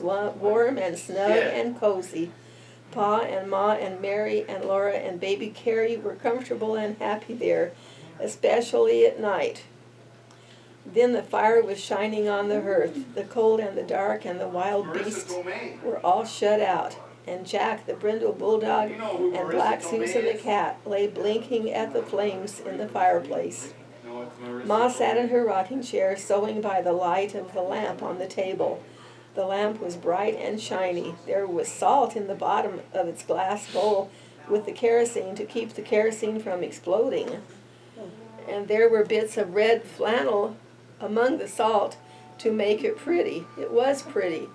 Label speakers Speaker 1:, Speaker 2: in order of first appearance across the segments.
Speaker 1: warm and snug and cozy. Pa and Ma and Mary and Laura and baby Carrie were comfortable and happy there, especially at night. Then the fire was shining on the hearth. The cold and the dark and the wild beasts were all shut out. And Jack, the brindle bulldog, and Black Susan the cat lay blinking at the flames in the fireplace. Ma sat in her rocking chair, sewing by the light of the lamp on the table. The lamp was bright and shiny. There was salt in the bottom of its glass bowl with the kerosene to keep the kerosene from exploding. And there were bits of red flannel among the salt to make it pretty. It was pretty.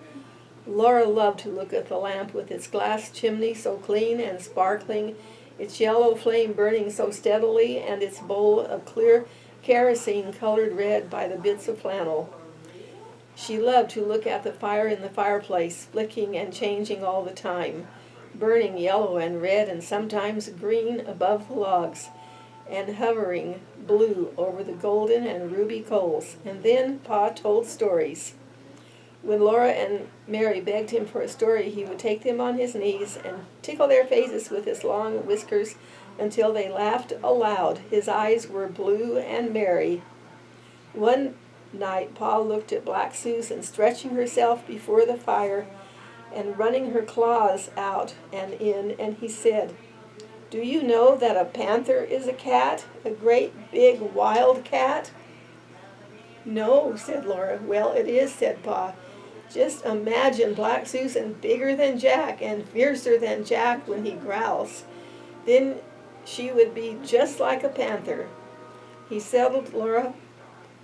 Speaker 1: Laura loved to look at the lamp with its glass chimney so clean and sparkling, its yellow flame burning so steadily, and its bowl of clear kerosene colored red by the bits of flannel. She loved to look at the fire in the fireplace, flicking and changing all the time, burning yellow and red and sometimes green above the logs, and hovering blue over the golden and ruby coals. And then Pa told stories. When Laura and Mary begged him for a story, he would take them on his knees and tickle their faces with his long whiskers until they laughed aloud. His eyes were blue and merry. One night, Pa looked at Black Susan stretching herself before the fire and running her claws out and in, and he said, "Do you know that a panther is a cat, a great big wild cat?" "No," said Laura. "Well, it is," said Pa. "Just imagine Black Susan bigger than Jack and fiercer than Jack when he growls. Then she would be just like a panther." He settled Laura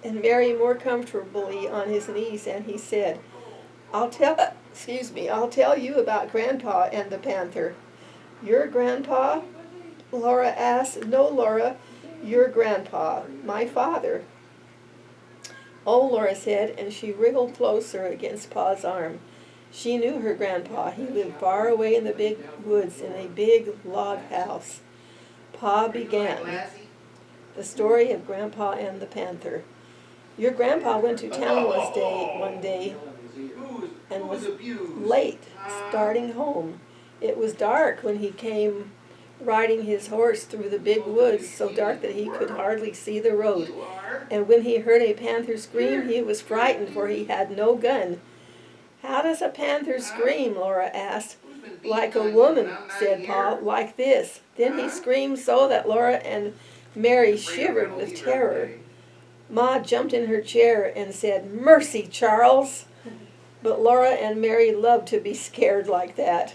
Speaker 1: and Mary more comfortably on his knees, and he said, I'll tell you about Grandpa and the panther." "Your grandpa?" Laura asked. "No, Laura, your grandpa, my father." "Oh," Laura said, and she wriggled closer against Pa's arm. She knew her grandpa. He lived far away in the big woods in a big log house. Pa began the story of Grandpa and the panther. "Your grandpa went to town one day and was late starting home. It was dark when he came riding his horse through the big woods, so dark that he could hardly see the road. And when he heard a panther scream, he was frightened, for he had no gun." "How does a panther scream?" Laura asked. "Like a woman," said Pa, "like this." Then he screamed so that Laura and Mary shivered with terror. Ma jumped in her chair and said, "Mercy, Charles!" But Laura and Mary loved to be scared like that.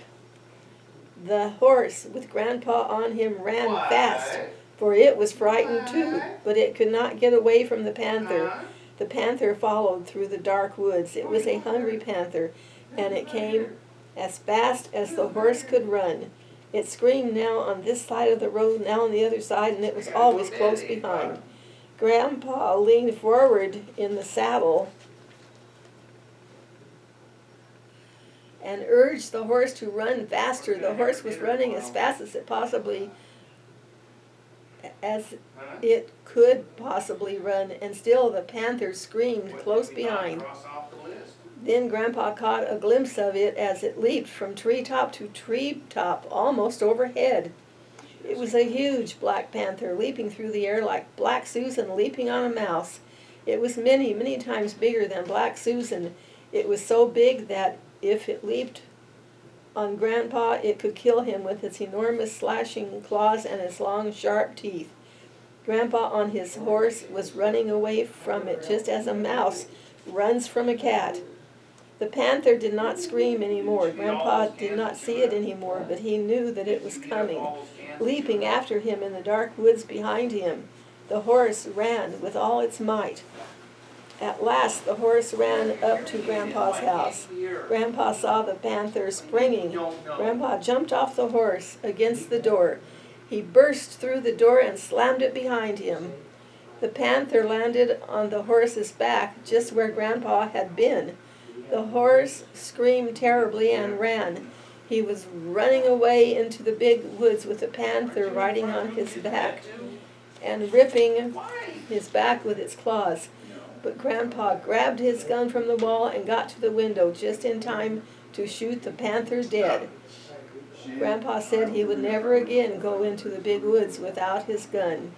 Speaker 1: The horse, with Grandpa on him, ran fast, for it was frightened too, but it could not get away from the panther. The panther followed through the dark woods. It was a hungry panther, and it came as fast as the horse could run. It screamed now on this side of the road, now on the other side, and it was always close behind. Grandpa leaned forward in the saddle and urged the horse to run faster. The horse was running as fast as it could possibly run, and still the panther screamed close behind. Then Grandpa caught a glimpse of it as it leaped from treetop to treetop, almost overhead. It was a huge black panther leaping through the air like Black Susan leaping on a mouse. It was many, many times bigger than Black Susan. It was so big that if it leaped on Grandpa, it could kill him with its enormous slashing claws and its long, sharp teeth. Grandpa on his horse was running away from it just as a mouse runs from a cat. The panther did not scream anymore. Grandpa did not see it anymore, but he knew that it was coming, leaping after him in the dark woods behind him. The horse ran with all its might. At last the horse ran up to Grandpa's house. Grandpa saw the panther springing. Grandpa jumped off the horse against the door. He burst through the door and slammed it behind him. The panther landed on the horse's back just where Grandpa had been. The horse screamed terribly and ran. He was running away into the big woods with the panther riding on his back and ripping his back with its claws. but Grandpa grabbed his gun from the wall and got to the window just in time to shoot the panther dead. Grandpa said he would never again go into the big woods without his gun.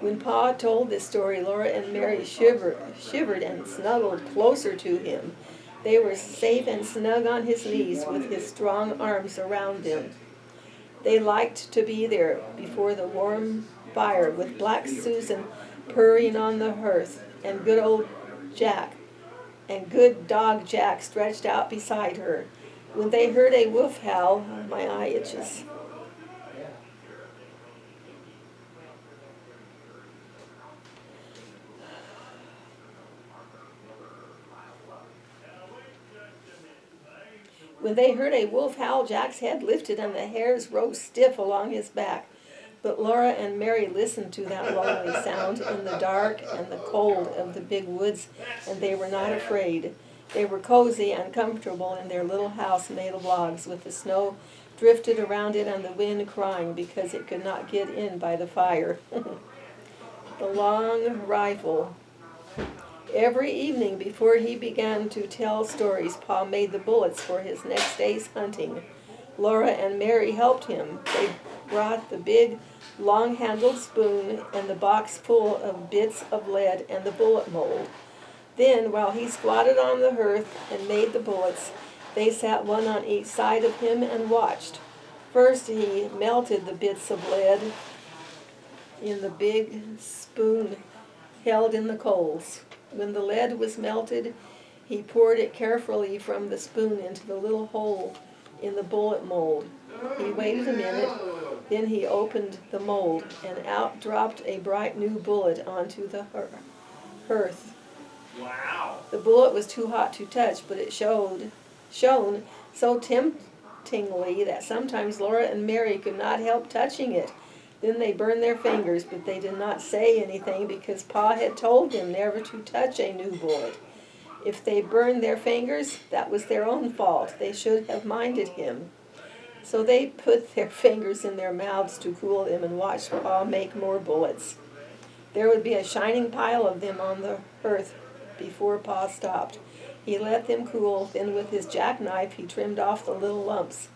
Speaker 1: When Pa told this story, Laura and Mary shivered and snuggled closer to him. They were safe and snug on his knees with his strong arms around them. They liked to be there before the warm fire with Black Susan purring on the hearth and good dog Jack stretched out beside her. When they heard a wolf howl, my eye itches. When they heard a wolf howl, Jack's head lifted and the hairs rose stiff along his back. But Laura and Mary listened to that lonely sound in the dark and the cold of the big woods, and they were not afraid. They were cozy and comfortable in their little house made of logs, with the snow drifted around it and the wind crying because it could not get in by the fire. The long rifle. Every evening before he began to tell stories, Pa made the bullets for his next day's hunting. Laura and Mary helped him. They brought the big, long-handled spoon and the box full of bits of lead and the bullet mold. Then, while he squatted on the hearth and made the bullets, they sat one on each side of him and watched. First, he melted the bits of lead in the big spoon held in the coals. When the lead was melted, he poured it carefully from the spoon into the little hole in the bullet mold. He waited a minute, then he opened the mold, and out dropped a bright new bullet onto the hearth.
Speaker 2: Wow.
Speaker 1: The bullet was too hot to touch, but it shone so temptingly that sometimes Laura and Mary could not help touching it. Then they burned their fingers, but they did not say anything because Pa had told them never to touch a new bullet. If they burned their fingers, that was their own fault. They should have minded him. So they put their fingers in their mouths to cool them and watched Pa make more bullets. There would be a shining pile of them on the hearth before Pa stopped. He let them cool, then with his jackknife he trimmed off the little lumps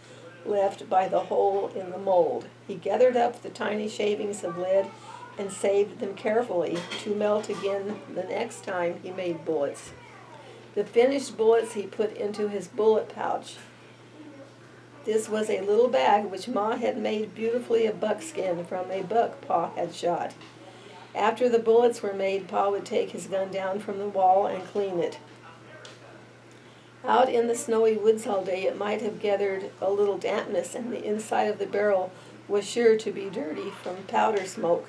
Speaker 1: left by the hole in the mold. He gathered up the tiny shavings of lead and saved them carefully to melt again the next time he made bullets. The finished bullets he put into his bullet pouch. This was a little bag which Ma had made beautifully of buckskin from a buck Pa had shot. After the bullets were made, Pa would take his gun down from the wall and clean it. Out in the snowy woods all day, it might have gathered a little dampness, and the inside of the barrel was sure to be dirty from powder smoke.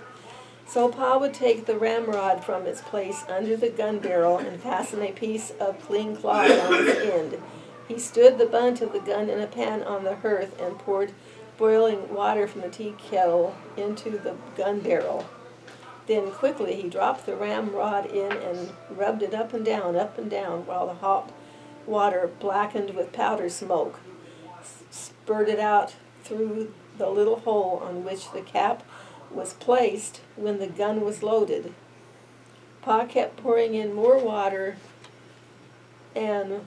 Speaker 1: So Pa would take the ramrod from its place under the gun barrel and fasten a piece of clean cloth on its end. He stood the butt of the gun in a pan on the hearth and poured boiling water from the tea kettle into the gun barrel. Then quickly he dropped the ramrod in and rubbed it up and down, while the hot water, blackened with powder smoke, spurted out through the little hole on which the cap was placed when the gun was loaded. Pa kept pouring in more water and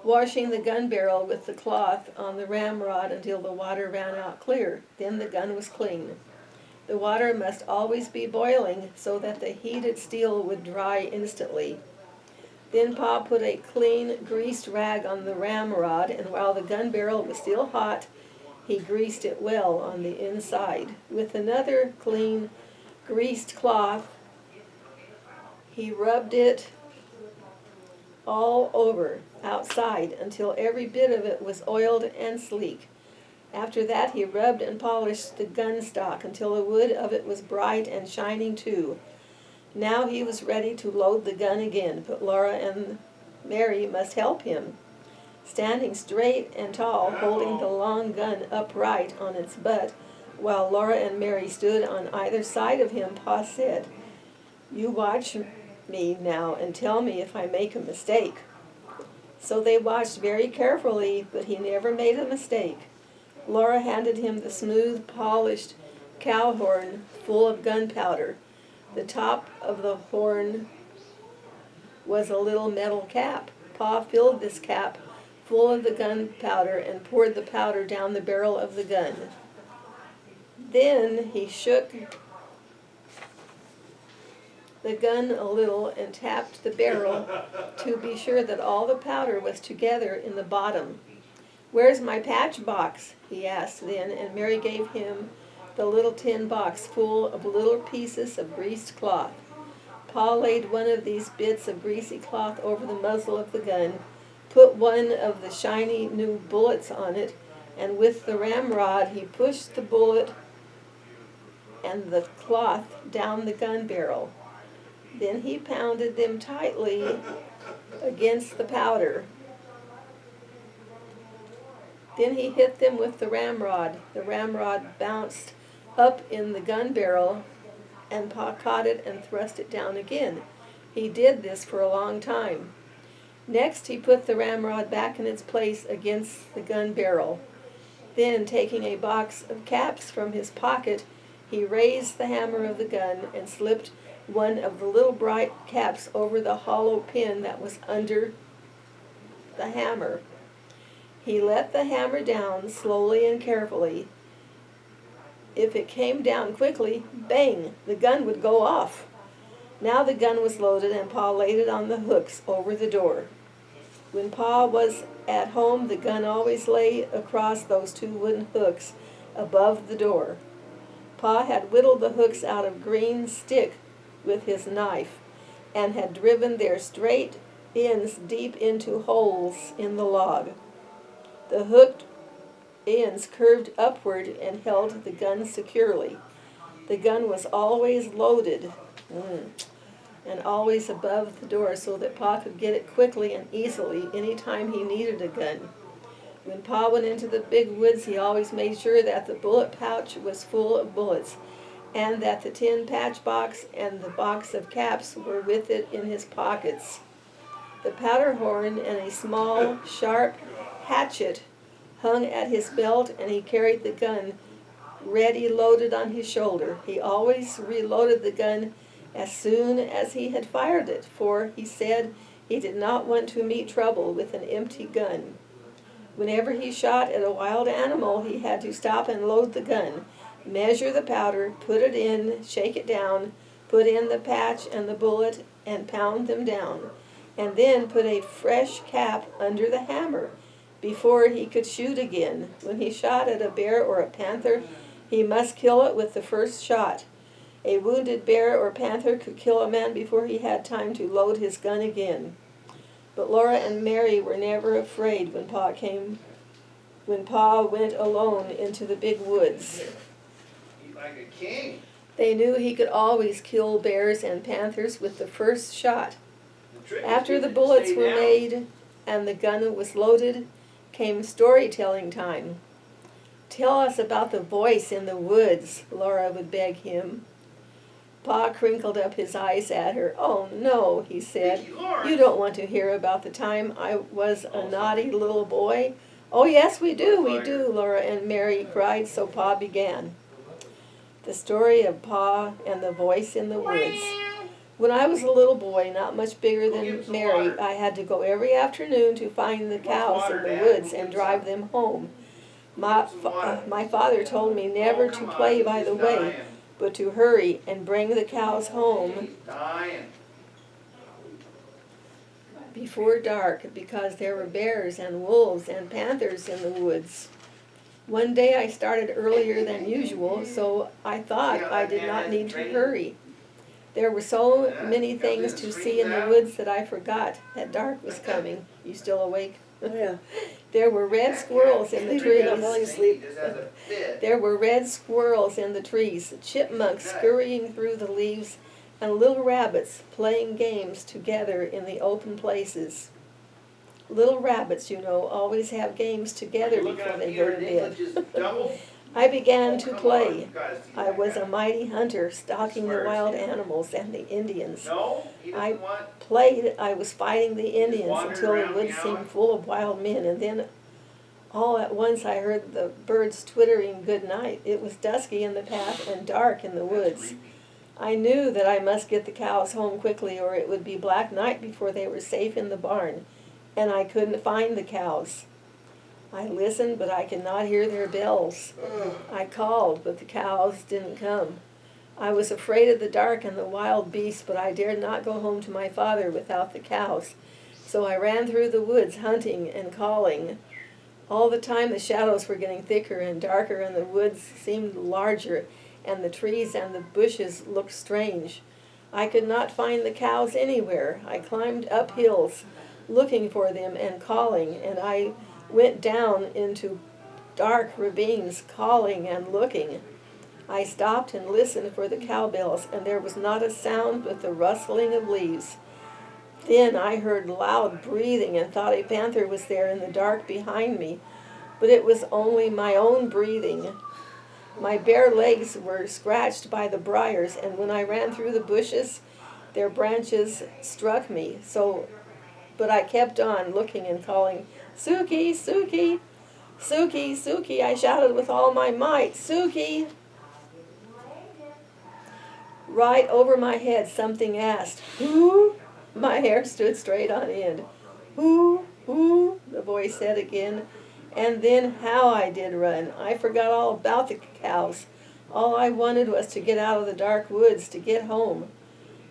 Speaker 1: washing the gun barrel with the cloth on the ramrod until the water ran out clear. Then the gun was clean. The water must always be boiling so that the heated steel would dry instantly. Then Pa put a clean, greased rag on the ramrod, and while the gun barrel was still hot, he greased it well on the inside. With another clean, greased cloth, he rubbed it all over outside until every bit of it was oiled and sleek. After that, he rubbed and polished the gun stock until the wood of it was bright and shining too. Now he was ready to load the gun again, but Laura and Mary must help him. Standing straight and tall, holding the long gun upright on its butt, while Laura and Mary stood on either side of him, Pa said, "You watch me now and tell me if I make a mistake." So they watched very carefully, but he never made a mistake. Laura handed him the smooth, polished cow horn full of gunpowder. The top of the horn was a little metal cap. Pa filled this cap full of the gunpowder and poured the powder down the barrel of the gun. Then he shook the gun a little and tapped the barrel to be sure that all the powder was together in the bottom. "Where's my patch box?" he asked then, and Mary gave him the little tin box full of little pieces of greased cloth. Pa laid one of these bits of greasy cloth over the muzzle of the gun, put one of the shiny new bullets on it, and with the ramrod he pushed the bullet and the cloth down the gun barrel. Then he pounded them tightly against the powder. Then he hit them with the ramrod. The ramrod bounced up in the gun barrel, and Pa caught it and thrust it down again. He did this for a long time. Next he put the ramrod back in its place against the gun barrel. Then, taking a box of caps from his pocket, he raised the hammer of the gun and slipped one of the little bright caps over the hollow pin that was under the hammer. He let the hammer down slowly and carefully. If it came down quickly, bang, the gun would go off. Now the gun was loaded and Pa laid it on the hooks over the door. When Pa was at home, the gun always lay across those two wooden hooks above the door. Pa had whittled the hooks out of green stick with his knife and had driven their straight ends deep into holes in the log. The hooked ends curved upward and held the gun securely. The gun was always loaded and always above the door so that Pa could get it quickly and easily any time he needed a gun. When Pa went into the big woods, he always made sure that the bullet pouch was full of bullets and that the tin patch box and the box of caps were with it in his pockets. The powder horn and a small, sharp hatchet hung at his belt, and he carried the gun ready loaded on his shoulder. He always reloaded the gun as soon as he had fired it, for he said he did not want to meet trouble with an empty gun. Whenever he shot at a wild animal, he had to stop and load the gun, measure the powder, put it in, shake it down, put in the patch and the bullet, and pound them down, and then put a fresh cap under the hammer before he could shoot again. When he shot at a bear or a panther, he must kill it with the first shot. A wounded bear or panther could kill a man before he had time to load his gun again. But Laura and Mary were never afraid when Pa went alone into the big woods.
Speaker 2: Like a king.
Speaker 1: They knew he could always kill bears and panthers with the first shot. After the bullets were made and the gun was loaded, came storytelling time. "Tell us about the voice in the woods," Laura would beg him. Pa crinkled up his eyes at her. "Oh, no," he said. "You don't want to hear about the time I was a naughty little boy?" "Oh, yes, we do, Laura and Mary cried, so Pa began. The story of Pa and the voice in the woods. When I was a little boy, not much bigger than Mary, I had to go every afternoon to find the cows in the woods and drive them home. My father told me never to play by the way, but to hurry and bring the cows home before dark, because there were bears and wolves and panthers in the woods. One day I started earlier than usual, so I thought I did not need to hurry. There were so many things to see in the woods that I forgot that dark was coming." You still awake?
Speaker 3: Oh, yeah.
Speaker 1: There were red squirrels in the
Speaker 3: Sleeping, I'm falling
Speaker 1: trees.
Speaker 3: asleep.
Speaker 1: There were red squirrels in the trees, chipmunks scurrying through the leaves, and little rabbits playing games together in the open places. Little rabbits, you know, always have games together before they go to bed. I began to play. I was a mighty hunter, stalking the wild animals and the Indians. I played I was fighting the Indians until the woods seemed full of wild men, and then all at once I heard the birds twittering good night. It was dusky in the path and dark in the woods. I knew that I must get the cows home quickly or it would be black night before they were safe in the barn, and I couldn't find the cows. I listened, but I could not hear their bells. I called, but the cows didn't come. I was afraid of the dark and the wild beasts, but I dared not go home to my father without the cows. So I ran through the woods hunting and calling. All the time the shadows were getting thicker and darker and the woods seemed larger and the trees and the bushes looked strange. I could not find the cows anywhere. I climbed up hills looking for them and calling, and I went down into dark ravines calling and looking. I stopped and listened for the cowbells, and there was not a sound but the rustling of leaves. Then I heard loud breathing and thought a panther was there in the dark behind me, but it was only my own breathing. My bare legs were scratched by the briars, and when I ran through the bushes, their branches struck me. But I kept on looking and calling, "Suki, Suki, Suki, Suki," I shouted with all my might, "Suki!" Right over my head something asked, "Who?" My hair stood straight on end. "Who? Who?" the voice said again. And then how I did run. I forgot all about the cows. All I wanted was to get out of the dark woods, to get home.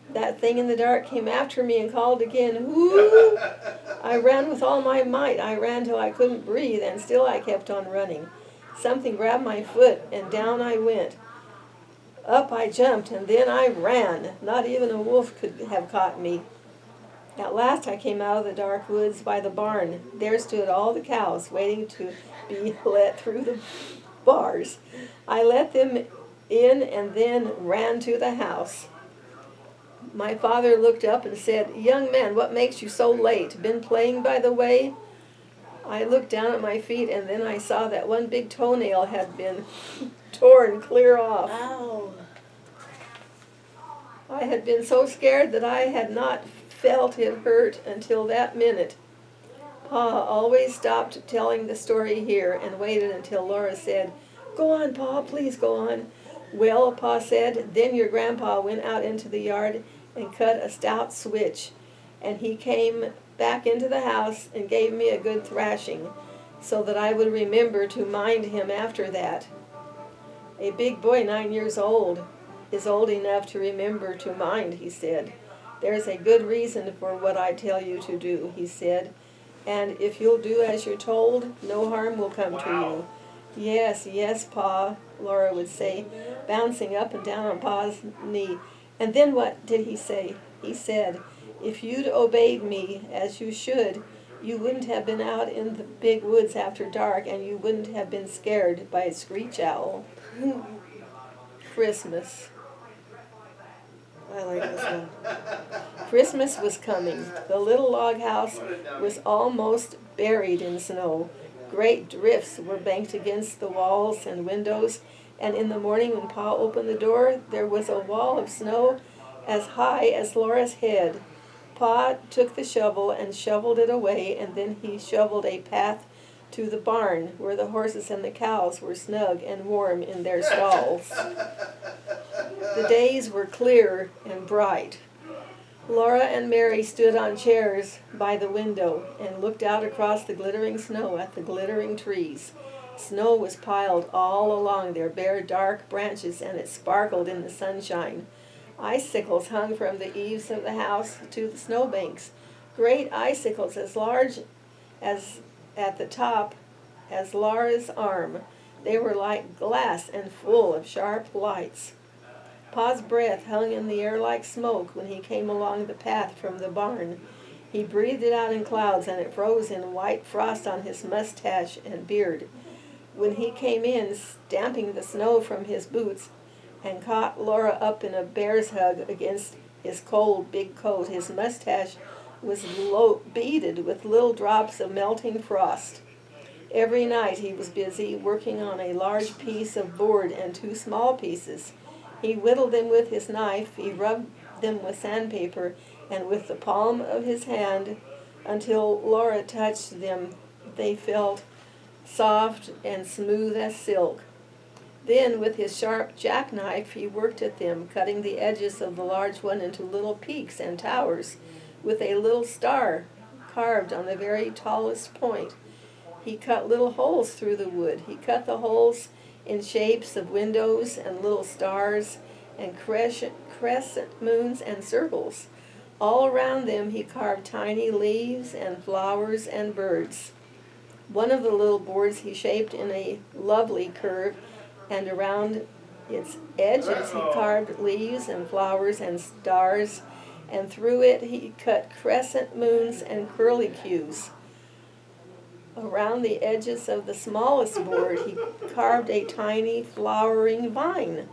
Speaker 1: That thing in the dark came after me and called again, "Who?" I ran with all my might. I ran till I couldn't breathe, and still I kept on running. Something grabbed my foot, and down I went. Up I jumped, and then I ran. Not even a wolf could have caught me. At last I came out of the dark woods by the barn. There stood all the cows, waiting to be let through the bars. I let them in and then ran to the house. My father looked up and said, "Young man, what makes you so late? Been playing by the way?" I looked down at my feet, and then I saw that one big toenail had been torn clear off.
Speaker 3: Ow.
Speaker 1: I had been so scared that I had not felt it hurt until that minute. Pa always stopped telling the story here and waited until Laura said, "Go on, Pa, please go on." "Well," Pa said, "then your grandpa went out into the yard and cut a stout switch, and he came back into the house and gave me a good thrashing, so that I would remember to mind him after that. A big boy 9 years old is old enough to remember to mind," he said. "There's a good reason for what I tell you to do," he said, "and if you'll do as you're told, no harm will come to you." "Yes, yes, Pa," Laura would say, bouncing up and down on Pa's knee. "And then what did he say?" "He said, if you'd obeyed me as you should, you wouldn't have been out in the big woods after dark, and you wouldn't have been scared by a screech owl." Christmas.
Speaker 3: I like this one.
Speaker 1: Christmas was coming. The little log house was almost buried in snow. Great drifts were banked against the walls and windows, and in the morning when Pa opened the door, there was a wall of snow as high as Laura's head. Pa took the shovel and shoveled it away, and then he shoveled a path to the barn where the horses and the cows were snug and warm in their stalls. The days were clear and bright. Laura and Mary stood on chairs by the window and looked out across the glittering snow at the glittering trees. Snow was piled all along their bare dark branches, and it sparkled in the sunshine. Icicles hung from the eaves of the house to the snowbanks, great icicles as large as at the top as Laura's arm. They were like glass and full of sharp lights. Pa's breath hung in the air like smoke when he came along the path from the barn. He breathed it out in clouds, and it froze in white frost on his mustache and beard. When he came in, stamping the snow from his boots, and caught Laura up in a bear's hug against his cold big coat, his mustache was beaded with little drops of melting frost. Every night he was busy working on a large piece of board and 2 small pieces. He whittled them with his knife, he rubbed them with sandpaper, and with the palm of his hand, until Laura touched them, they felt soft and smooth as silk. Then with his sharp jackknife he worked at them, cutting the edges of the large one into little peaks and towers, with a little star carved on the very tallest point. He cut little holes through the wood. He cut the holes in shapes of windows and little stars and crescent moons and circles. All around them he carved tiny leaves and flowers and birds. One of the little boards he shaped in a lovely curve, and around its edges he carved leaves and flowers and stars, and through it he cut crescent moons and curlicues. Around the edges of the smallest board he carved a tiny flowering vine.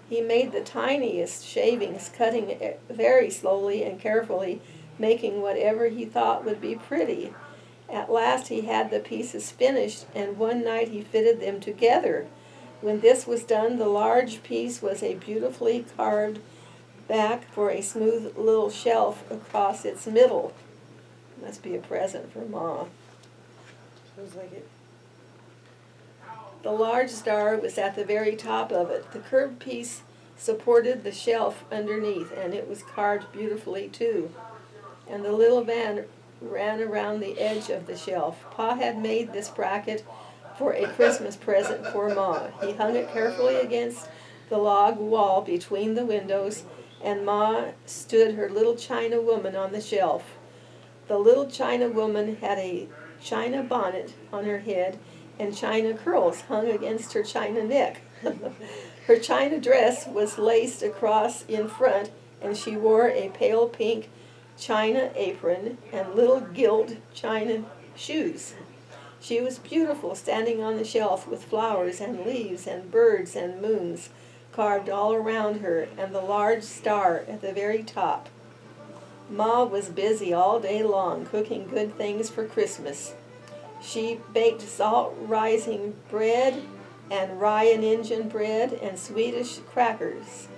Speaker 1: He made the tiniest shavings, cutting it very slowly and carefully, making whatever he thought would be pretty. At last he had the pieces finished, and one night he fitted them together. When this was done, the large piece was a beautifully carved back for a smooth little shelf across its middle. Must be a present for Ma.
Speaker 3: Sounds like it.
Speaker 1: The large star was at the very top of it. The curved piece supported the shelf underneath, and it was carved beautifully too. And the little van ran around the edge of the shelf. Pa had made this bracket for a Christmas present for Ma. He hung it carefully against the log wall between the windows, and Ma stood her little china woman on the shelf. The little china woman had a china bonnet on her head, and china curls hung against her china neck. Her china dress was laced across in front, and she wore a pale pink china apron and little gilt china shoes. She was beautiful, standing on the shelf with flowers and leaves and birds and moons carved all around her, and the large star at the very top. Ma was busy all day long cooking good things for Christmas. She baked salt rising bread and rye and Indian bread and Swedish crackers,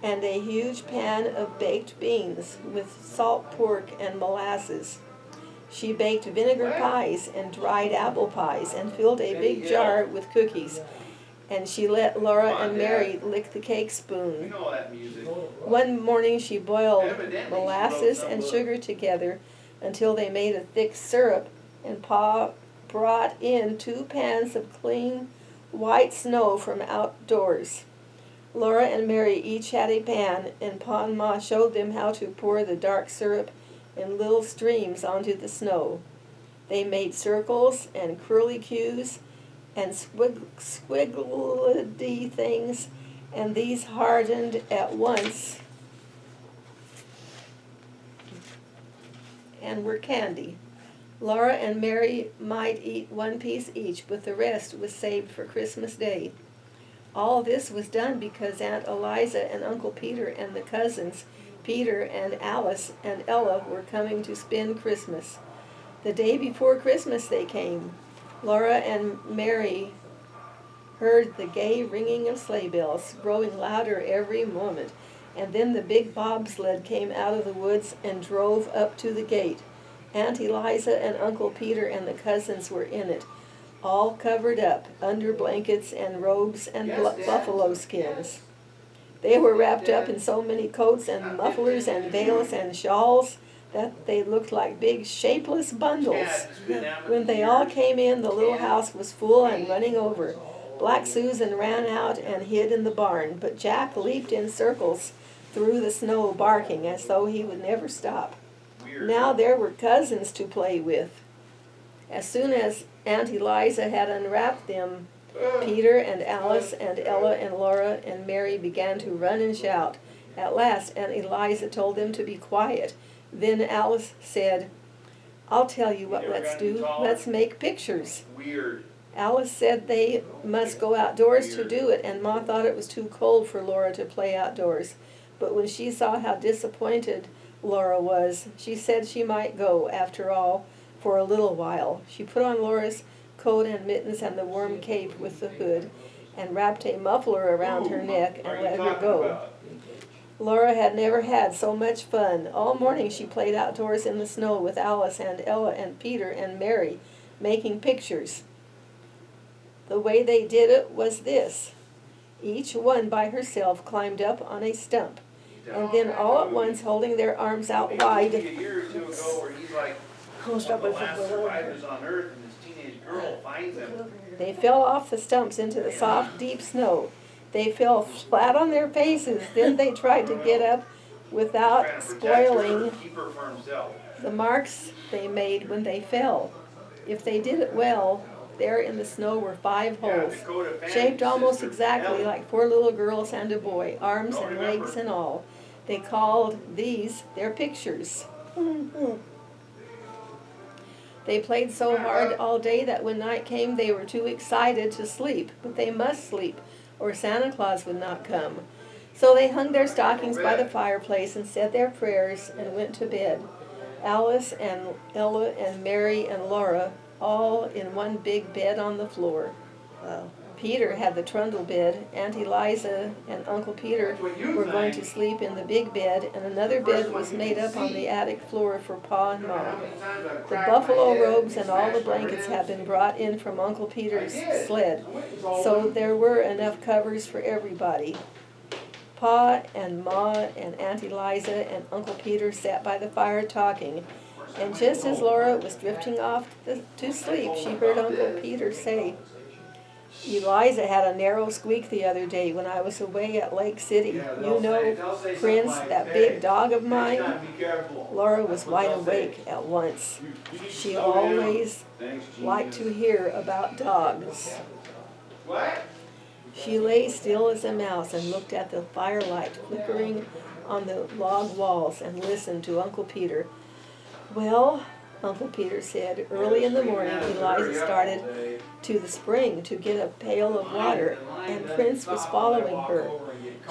Speaker 1: and a huge pan of baked beans with salt pork and molasses. She baked vinegar pies and dried apple pies and filled a big jar with cookies, and she let Laura and Mary lick the cake
Speaker 2: You
Speaker 1: spoon.
Speaker 2: know that music.
Speaker 1: One morning she boiled
Speaker 2: Evidently she
Speaker 1: molasses
Speaker 2: wrote some
Speaker 1: and
Speaker 2: book.
Speaker 1: sugar together until they made a thick syrup, and Pa brought in 2 pans of clean white snow from outdoors. Laura and Mary each had a pan, and Pa and Ma showed them how to pour the dark syrup in little streams onto the snow. They made circles and curlicues and squiggly things, and these hardened at once and were candy. Laura and Mary might eat 1 piece each, but the rest was saved for Christmas Day. All this was done because Aunt Eliza and Uncle Peter and the cousins, Peter and Alice and Ella, were coming to spend Christmas. The day before Christmas they came. Laura and Mary heard the gay ringing of sleigh bells, growing louder every moment, and then the big bobsled came out of the woods and drove up to the gate. Aunt Eliza and Uncle Peter and the cousins were in it, all covered up, under blankets and robes and buffalo skins. They were wrapped up in so many coats and mufflers and veils and shawls that they looked like big shapeless bundles. When they all came in, the little house was full and running over. Black Susan ran out and hid in the barn, but Jack leaped in circles through the snow, barking as though he would never stop. Now there were cousins to play with. As soon as Aunt Eliza had unwrapped them, Peter and Alice and Ella and Laura and Mary began to run and shout. At last Aunt Eliza told them to be quiet. Then Alice said, "I'll tell you what let's do. Let's make pictures."
Speaker 2: Weird.
Speaker 1: Alice said they must go outdoors to do it, and Ma thought it was too cold for Laura to play outdoors. But when she saw how disappointed Laura was, she said she might go, after all, for a little while. She put on Laura's coat and mittens and the warm cape with the hood, and wrapped a muffler around her neck and let her go. Laura had never had so much fun. All morning she played outdoors in the snow with Alice and Ella and Peter and Mary, making pictures. The way they did it was this. Each one by herself climbed up on a stump, and then all at once, holding their arms out
Speaker 2: A
Speaker 1: wide,
Speaker 2: year or two ago where he's like
Speaker 3: Almost
Speaker 2: one
Speaker 3: dropped
Speaker 2: of
Speaker 3: my
Speaker 2: the last
Speaker 3: foot.
Speaker 2: survivors on Earth, and this teenage girl finds him.
Speaker 1: they fell off the stumps into the soft, deep snow. They fell flat on their faces. Then they tried to get up without
Speaker 2: Trying to protect her,
Speaker 1: spoiling
Speaker 2: keep her for himself.
Speaker 1: the marks they made when they fell. If they did it well, there in the snow were 5 holes,
Speaker 2: Dakota Fanning,
Speaker 1: shaped almost
Speaker 2: sister
Speaker 1: exactly
Speaker 2: Ellen.
Speaker 1: like 4 little girls and a boy, arms and legs and all. They called these their pictures. They played so hard all day that when night came they were too excited to sleep, but they must sleep, or Santa Claus would not come. So they hung their stockings by the fireplace and said their prayers and went to bed. Alice and Ella and Mary and Laura all in one big bed on the floor.
Speaker 3: Wow.
Speaker 1: Peter had the trundle bed. Aunt Eliza and Uncle Peter were going to sleep in the big bed, and another bed was made up on the attic floor for Pa and Ma. The buffalo robes and all the blankets had been brought in from Uncle Peter's sled, so there were enough covers for everybody. Pa and Ma and Aunt Eliza and Uncle Peter sat by the fire talking, and just as Laura was drifting off to sleep, she heard Uncle Peter say, "Eliza had a narrow squeak the other day when I was away at Lake City. You know, Prince, that big dog of mine?" Laura was wide awake at once. She always liked to hear about dogs.
Speaker 2: What?
Speaker 1: She lay still as a mouse and looked at the firelight flickering on the log walls and listened to Uncle Peter. "Well," Uncle Peter said, "early in the morning Eliza started to the spring to get a pail of water, and Prince was following her.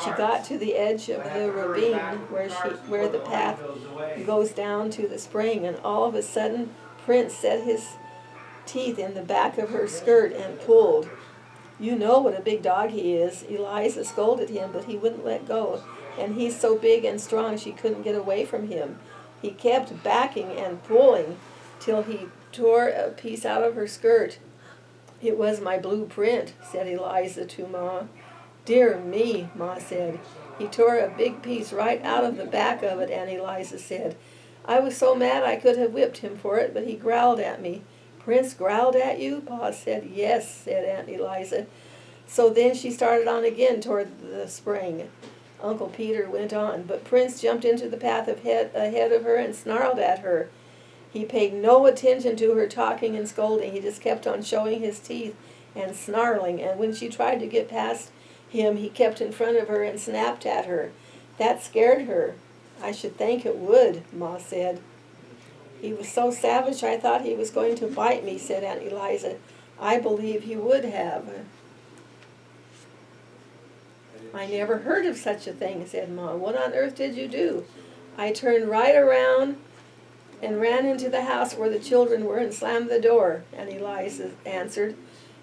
Speaker 1: She got to the edge of the ravine where the path goes down to the spring, and all of a sudden Prince set his teeth in the back of her skirt and pulled. You know what a big dog he is. Eliza scolded him, but he wouldn't let go, and he's so big and strong she couldn't get away from him. He kept backing and pulling till he tore a piece out of her skirt. 'It was my blueprint,' said Eliza to Ma. 'Dear me,' Ma said. 'He tore a big piece right out of the back of it,' Aunt Eliza said. 'I was so mad I could have whipped him for it, but he growled at me.' 'Prince growled at you?' Pa said. 'Yes,' said Aunt Eliza. So then she started on again toward the spring. Uncle Peter went on, but Prince jumped into the path ahead of her and snarled at her. He paid no attention to her talking and scolding. He just kept on showing his teeth and snarling, and when she tried to get past him, he kept in front of her and snapped at her. That scared her. 'I should think it would,' Ma said. 'He was so savage I thought he was going to bite me,' said Aunt Eliza. 'I believe he would have.' 'I never heard of such a thing,' said Ma. 'What on earth did you do?' 'I turned right around and ran into the house where the children were and slammed the door,' Aunt Eliza answered.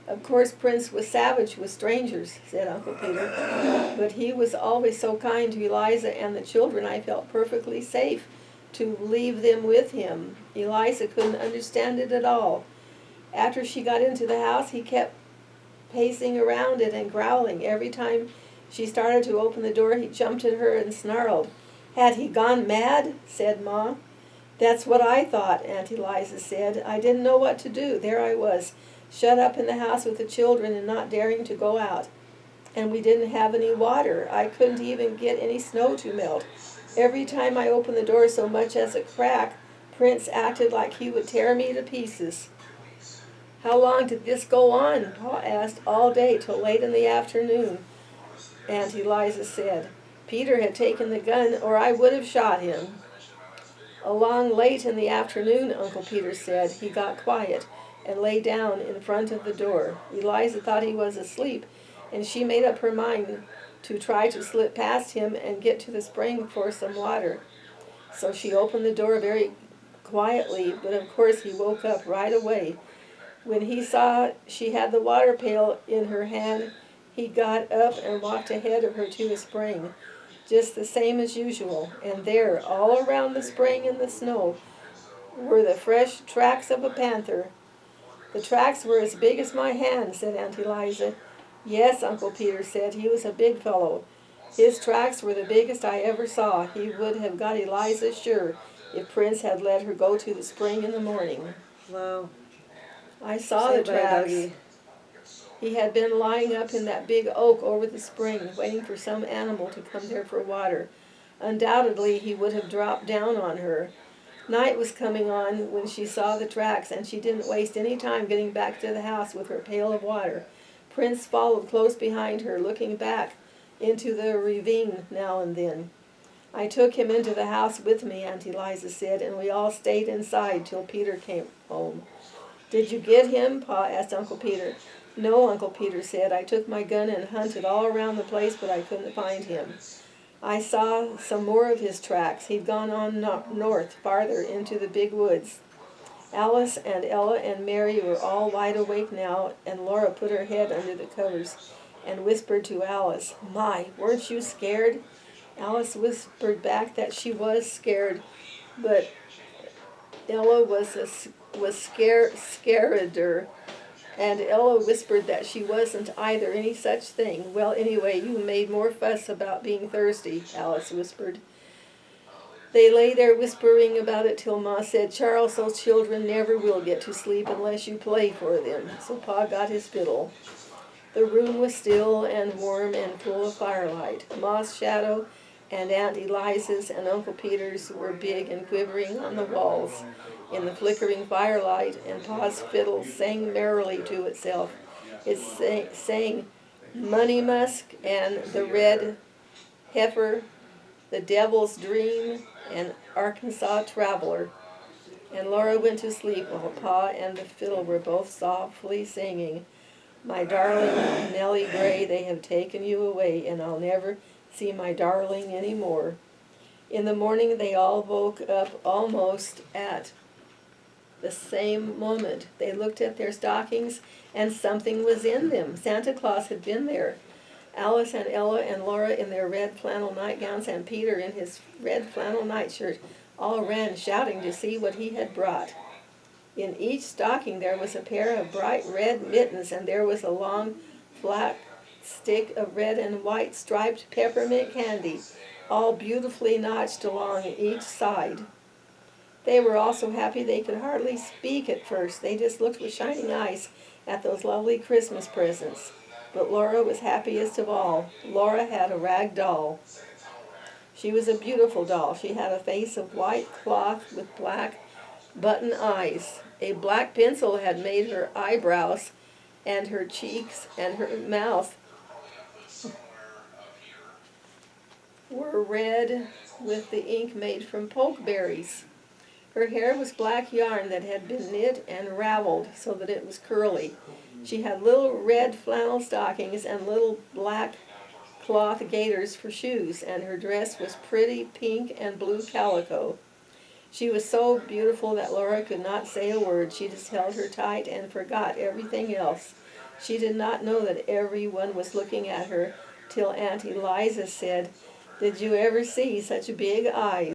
Speaker 1: 'Of course Prince was savage with strangers,' said Uncle Peter, 'but he was always so kind to Eliza and the children I felt perfectly safe to leave them with him.' Eliza couldn't understand it at all. After she got into the house, he kept pacing around it and growling. Every time she started to open the door, he jumped at her and snarled. 'Had he gone mad?' said Ma. 'That's what I thought,' Aunt Eliza said. 'I didn't know what to do. There I was, shut up in the house with the children and not daring to go out. And we didn't have any water. I couldn't even get any snow to melt. Every time I opened the door so much as a crack, Prince acted like he would tear me to pieces.' 'How long did this go on?' Pa asked. 'All day, till late in the afternoon,' Aunt Eliza said. 'Peter had taken the gun, or I would have shot him.' 'Along late in the afternoon,' Uncle Peter said, he got quiet and lay down in front of the door. Eliza thought he was asleep, and she made up her mind to try to slip past him and get to the spring for some water. So she opened the door very quietly, but of course he woke up right away. When he saw she had the water pail in her hand, he got up and walked ahead of her to the spring, just the same as usual, and there, all around the spring in the snow, were the fresh tracks of a panther. The tracks were as big as my hand, said Aunt Eliza. Yes, Uncle Peter said. He was a big fellow. His tracks were the biggest I ever saw. He would have got Eliza sure if Prince had let her go to the spring in the morning.
Speaker 3: Wow.
Speaker 1: I saw
Speaker 3: Say
Speaker 1: the
Speaker 3: bye,
Speaker 1: tracks.
Speaker 3: doggy.
Speaker 1: He had been lying up in that big oak over the spring, waiting for some animal to come there for water. Undoubtedly, he would have dropped down on her. Night was coming on when she saw the tracks, and she didn't waste any time getting back to the house with her pail of water. Prince followed close behind her, looking back into the ravine now and then. I took him into the house with me, Aunt Eliza said, and we all stayed inside till Peter came home. Did you get him? Pa asked Uncle Peter. No, Uncle Peter said. I took my gun and hunted all around the place, but I couldn't find him. I saw some more of his tracks. He'd gone on north, farther into the big woods. Alice and Ella and Mary were all wide awake now, and Laura put her head under the covers and whispered to Alice, My, weren't you scared? Alice whispered back that she was scared, but Ella was scareder, and Ella whispered that she wasn't either any such thing. Well, anyway, you made more fuss about being thirsty, Alice whispered. They lay there whispering about it till Ma said, Charles, those children never will get to sleep unless you play for them. So Pa got his fiddle. The room was still and warm and full of firelight. Ma's shadow and Aunt Eliza's and Uncle Peter's were big and quivering on the walls in the flickering firelight, and Pa's fiddle sang merrily to itself. It sang Money Musk and the Red Heifer, The Devil's Dream, and Arkansas Traveler. And Laura went to sleep while Pa and the fiddle were both softly singing, My darling Nellie Gray, they have taken you away, and I'll never see my darling any more. In the morning they all woke up almost at the same moment. They looked at their stockings, and something was in them. Santa Claus had been there. Alice and Ella and Laura in their red flannel nightgowns, and Peter in his red flannel nightshirt all ran shouting to see what he had brought. In each stocking there was a pair of bright red mittens, and there was a long, flat stick of red and white striped peppermint candy, all beautifully notched along each side. They were all so happy they could hardly speak at first. They just looked with shining eyes at those lovely Christmas presents. But Laura was happiest of all. Laura had a rag doll. She was a beautiful doll. She had a face of white cloth with black button eyes. A black pencil had made her eyebrows, and her cheeks and her mouth were red with the ink made from pokeberries. Her hair was black yarn that had been knit and raveled so that it was curly. She had little red flannel stockings and little black cloth gaiters for shoes, and her dress was pretty pink and blue calico. She was so beautiful that Laura could not say a word. She just held her tight and forgot everything else. She did not know that everyone was looking at her till Aunt Eliza said, Did you ever see such big eyes?